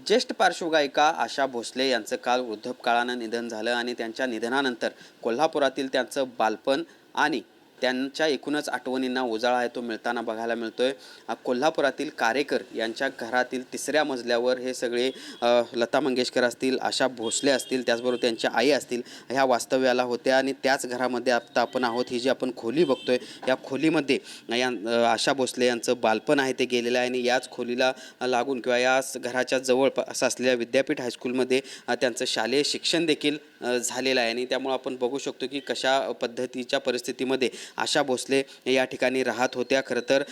ज्येष्ठ पार्श्वगायिका आशा भोसले यांचं काल वृद्धापकाळानं निधन झालं आणि त्यांच्या निधनानंतर कोल्हापुरातील त्यांचं बालपण आणि त्यांच्या एकूणच आठवणींना उजाळा आहे तो मिळताना बघायला मिळतोय। कोल्हापुरातील कारेकर यांच्या घरातील तिसऱ्या मजल्यावर हे सगळे लता मंगेशकर असतील, आशा भोसले असतील, त्याचबरोबर त्यांच्या आई असतील, ह्या वास्तव्याला होत्या आणि त्याच घरामध्ये आता आपण आहोत। ही जी आपण खोली बघतोय या खोलीमध्ये या आशा भोसले यांचं बालपण आहे ते गेलेलं आहे आणि याच खोलीला लागून किंवा या घराच्या जवळ असलेल्या विद्यापीठ हायस्कूलमध्ये त्यांचं शालेय शिक्षण देखील झालेलं आहे आणि त्यामुळे आपण बघू शकतो की कशा पद्धतीच्या परिस्थितीमध्ये आशा भोसले या ठिकाणी राहत होत्या। खरं तर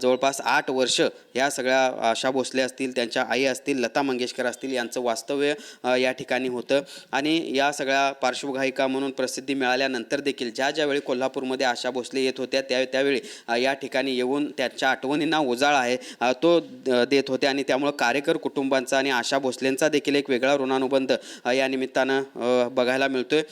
जवळपास 8 वर्ष या सगळ्या आशा भोसले असतील, त्यांच्या आई असतील, लता मंगेशकर असतील यांचं वास्तव्य या ठिकाणी होतं आणि या सगळ्या पार्श्वगायिका म्हणून प्रसिद्धी मिळाल्यानंतर देखील ज्यावेळी कोल्हापूरमध्ये आशा भोसले येत होत्या त्यावेळी या ठिकाणी येऊन त्यांच्या आठवणींना उजाळा आहे तो देत होते आणि त्यामुळे कारेकर कुटुंबांचा आणि आशा भोसलेंचा देखील एक वेगळा ऋणानुबंध या निमित्तानं बघायला मिळतोय।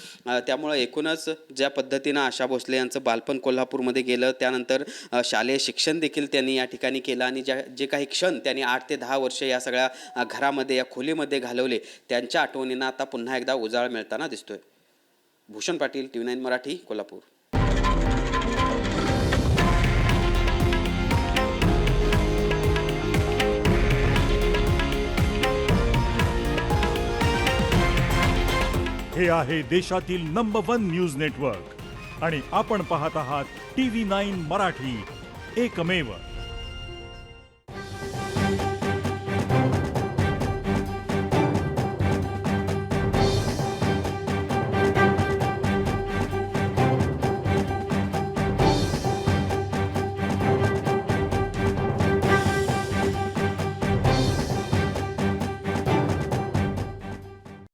त्यामुळे एकूणच ज्या पद्धतीनं आशा भोसले यांचं बालपण कोल्हापूरमध्ये गेलं, त्यानंतर शालेय शिक्षण देखील त्यांनी या ठिकाणी केलं आणि जे काही क्षण त्यांनी 8 ते 10 वर्ष या सगळ्या घरामध्ये या खोलीमध्ये घालवले त्यांच्या आठवणींना आता पुन्हा एकदा उजाळा मिळताना दिसतोय। भूषण पाटील, TV9 मराठी, कोल्हापूर। हे आहे देशातील नंबर 1 न्यूज नेटवर्क आणि आपण पाहत आहात TV9 मराठी, एकमेव।